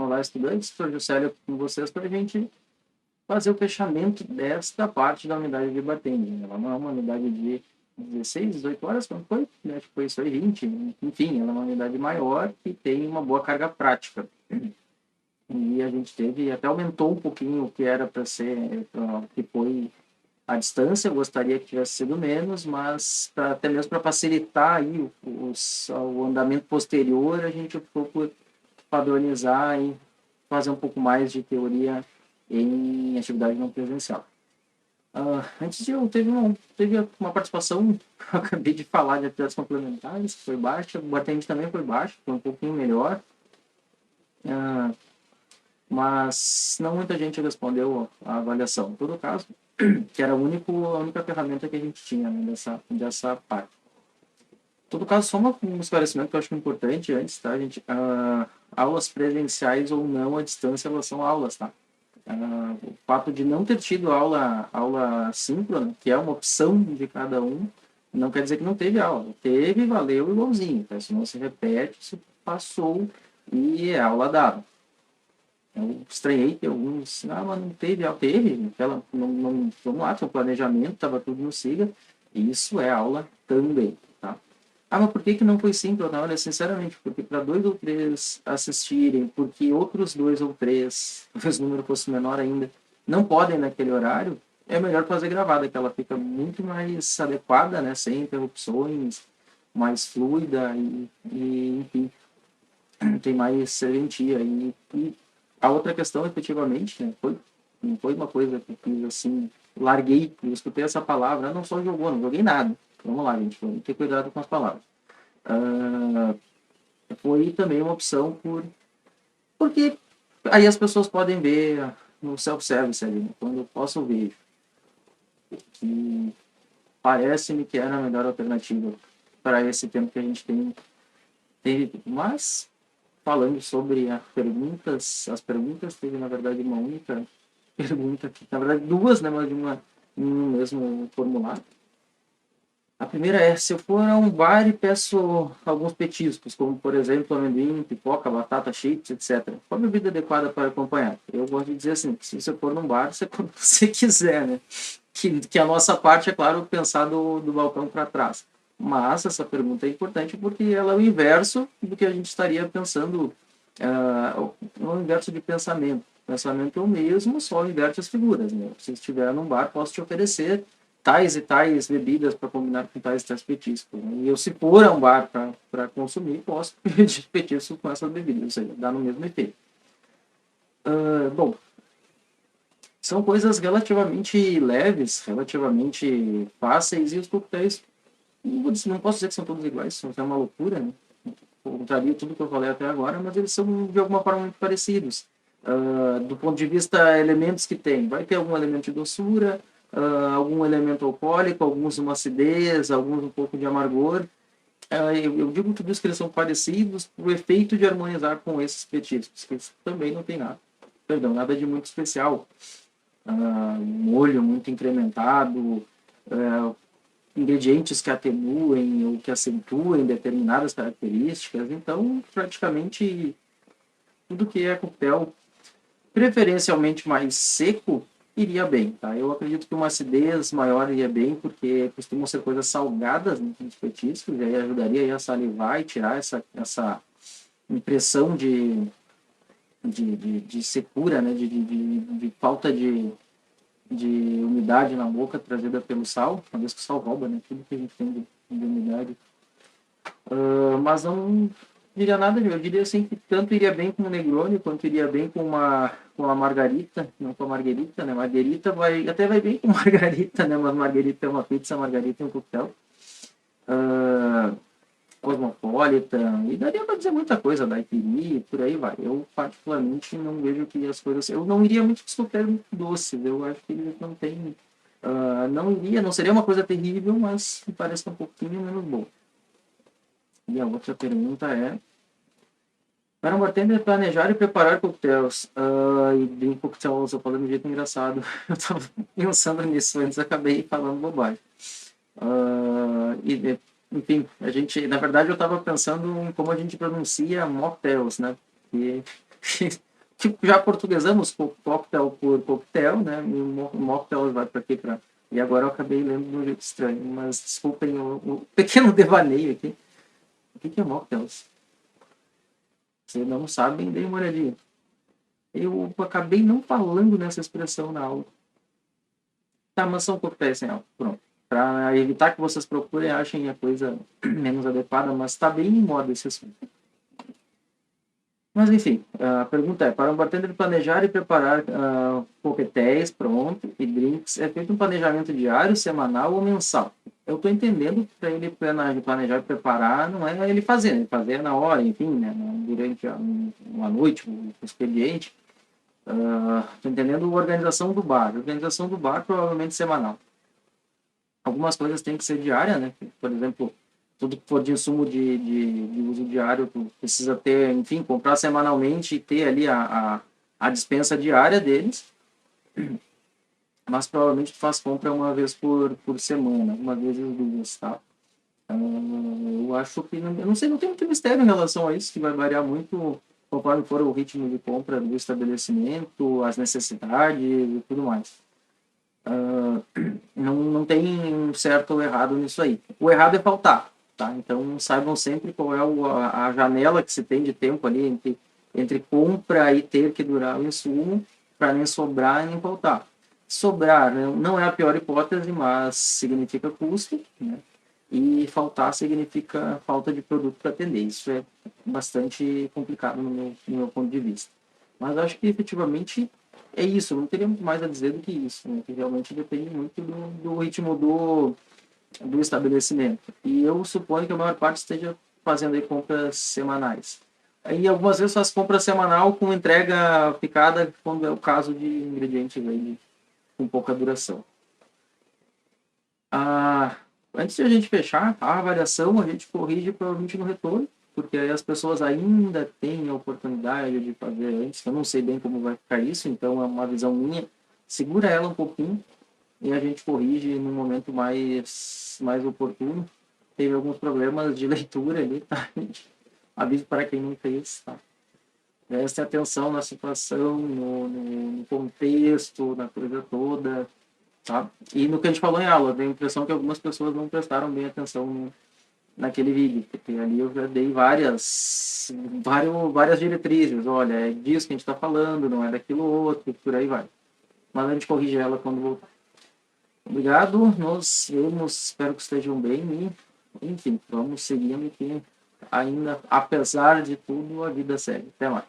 Olá, estudantes, estou Juscelio com vocês para a gente fazer o fechamento desta parte da unidade de bartending. Ela não é uma unidade de 16, 18 horas, quando foi? Acho que foi isso aí, 20. Enfim, ela é uma unidade maior que tem uma boa carga prática. E a gente teve, até aumentou um pouquinho o que era para ser, que foi a distância, eu gostaria que tivesse sido menos, mas até mesmo para facilitar aí o andamento posterior, a gente optou por padronizar e fazer um pouco mais de teoria em atividade não presencial. Antes de eu, teve uma participação, eu acabei de falar de atividades complementares, que foi baixa, o bartending também foi baixo, foi um pouquinho melhor, mas não muita gente respondeu a avaliação. Em todo caso, que era a única ferramenta que a gente tinha, né, dessa parte. Em todo caso, só um esclarecimento que eu acho importante antes, tá, gente? Aulas presenciais ou não à distância, elas são aulas, tá? O fato de não ter tido aula síncrona, que é uma opção de cada um, não quer dizer que não teve aula. Teve, valeu igualzinho, tá? Isso não se repete, isso passou e é aula dada. Eu estranhei que alguns, mas não teve aula. Teve, vamos lá, tinha um planejamento, estava tudo no SIGA, e isso é aula também, tá? Mas por que não foi síncrona? Olha, sinceramente, porque para 2 ou 3 assistirem, porque outros 2 ou 3, talvez o número fosse menor ainda, não podem naquele horário, é melhor fazer gravada, que ela fica muito mais adequada, né, sem interrupções, mais fluida enfim, tem mais serventia. E a outra questão, efetivamente, né, não foi uma coisa que eu fiz assim, larguei, eu escutei essa palavra, eu não só jogou, não joguei nada. Vamos lá, gente, vamos ter cuidado com as palavras. Foi também uma opção porque aí as pessoas podem ver no self-service ali, né, quando eu posso ver que parece-me que era a melhor alternativa para esse tempo que a gente tem. Mas falando sobre as perguntas, teve na verdade uma única pergunta, na verdade duas, né, mas de um mesmo formulário. A primeira é, se eu for a um bar e peço alguns petiscos, como por exemplo amendoim, pipoca, batata, chips, etc. Qual a bebida adequada para acompanhar? Eu gosto de dizer assim, que se você for num bar, você quando você quiser, né? Que a nossa parte, é claro, pensar do balcão para trás. Mas essa pergunta é importante porque ela é o inverso do que a gente estaria pensando, o inverso de pensamento. O pensamento é o mesmo, só inverte as figuras. Né? Se estiver num bar, posso te oferecer tais e tais bebidas para combinar com tais e tais petiscos. Né? E eu, se for a um bar para consumir, posso pedir petisco com essas bebidas, ou seja, dá no mesmo efeito. Bom, são coisas relativamente leves, relativamente fáceis, e os coquetéis, não posso dizer que são todos iguais, isso é uma loucura, né? Contraria tudo que eu falei até agora, mas eles são de alguma forma muito parecidos. Do ponto de vista elementos que tem, vai ter algum elemento de doçura, algum elemento alcoólico, alguns uma acidez, alguns um pouco de amargor. Eu digo tudo isso que eles são parecidos por efeito de harmonizar com esses petiscos, que também não tem nada. Perdão, nada de muito especial. Molho muito incrementado, ingredientes que atenuem ou que acentuem determinadas características. Então, praticamente tudo que é coquetel preferencialmente mais seco iria bem, tá? Eu acredito que uma acidez maior iria bem, porque costumam ser coisas salgadas nos petiscos, e aí ajudaria a salivar e tirar essa impressão de secura, né? De falta de umidade na boca trazida pelo sal, uma vez que o sal rouba, né? Tudo que a gente tem de umidade. Mas não diria nada, eu diria assim que tanto iria bem com o Negroni, quanto iria bem com a Margarita, não com a Marguerita, né? Marguerita até vai bem com Margarita, né? Mas Margarita é uma pizza, Margarita é um coquetel. Cosmopolita, e daria para dizer muita coisa, daiquiri, por aí vai. Eu, particularmente, não vejo que as coisas... Eu não iria muito com coquetel doce, eu acho que eles não tem... não seria uma coisa terrível, mas me parece um pouquinho menos bom. E a outra pergunta é: para um bartender planejar e preparar coquetéis, e bem coquetéis, eu falando de um jeito engraçado, eu estava pensando nisso antes, acabei falando bobagem. Enfim, na verdade eu estava pensando em como a gente pronuncia mocktails, né? E tipo, já portuguesamos coquetel por coquetel, né? E mocktail vai para quê? E agora eu acabei lendo de um jeito estranho, mas desculpem o pequeno devaneio aqui. O que é mocktails? Se não sabem, deem uma olhadinha. Eu acabei não falando nessa expressão na aula. Tá, mas são coquetéis sem álcool. Pronto. Para evitar que vocês procurem e achem a coisa menos adequada, mas está bem em moda esse assunto. Mas enfim, a pergunta é: para um bartender planejar e preparar coquetéis, pronto, e drinks, é feito um planejamento diário, semanal ou mensal? Eu estou entendendo que para ele planejar e preparar não é ele fazer na hora, enfim, né, durante uma noite, um expediente. Estou entendendo a organização do bar. A organização do bar provavelmente semanal. Algumas coisas têm que ser diária, né? Por exemplo, tudo que for de insumo de uso diário, tu precisa ter, enfim, comprar semanalmente e ter ali a dispensa diária deles, mas provavelmente tu faz compra uma vez por semana, uma vez duas, tá? Eu acho que, eu não sei, não tem muito mistério em relação a isso, que vai variar muito conforme for o ritmo de compra do estabelecimento, as necessidades e tudo mais. Não tem um certo ou errado nisso aí. O errado é faltar, tá? Então saibam sempre qual é a janela que se tem de tempo ali entre compra e ter que durar o insumo, para nem sobrar e nem faltar. Sobrar, né, não é a pior hipótese, mas significa custo, né? E faltar significa falta de produto para atender. Isso é bastante complicado no meu ponto de vista. Mas acho que efetivamente é isso, não teria muito mais a dizer do que isso, né? Que realmente depende muito do ritmo do estabelecimento. E eu suponho que a maior parte esteja fazendo aí compras semanais. Aí algumas vezes faz compra semanal com entrega picada, quando é o caso de ingredientes aí com pouca duração. Ah, antes de a gente fechar a avaliação, a gente corrige provavelmente no retorno, porque aí as pessoas ainda têm a oportunidade de fazer antes. Eu não sei bem como vai ficar isso, então é uma visão minha. Segura ela um pouquinho e a gente corrige no momento mais oportuno. Teve alguns problemas de leitura ali, tá? Aviso para quem não fez, tá? Prestem atenção na situação, no contexto, na coisa toda, tá? E no que a gente falou em aula, tenho a impressão que algumas pessoas não prestaram bem atenção naquele vídeo, porque ali eu já dei várias diretrizes. Olha, é disso que a gente está falando, não é daquilo outro, por aí vai. Mas a gente corrige ela quando voltar. Obrigado, nos vemos, espero que estejam bem e, enfim, vamos seguindo que ainda, apesar de tudo, a vida segue. Até mais.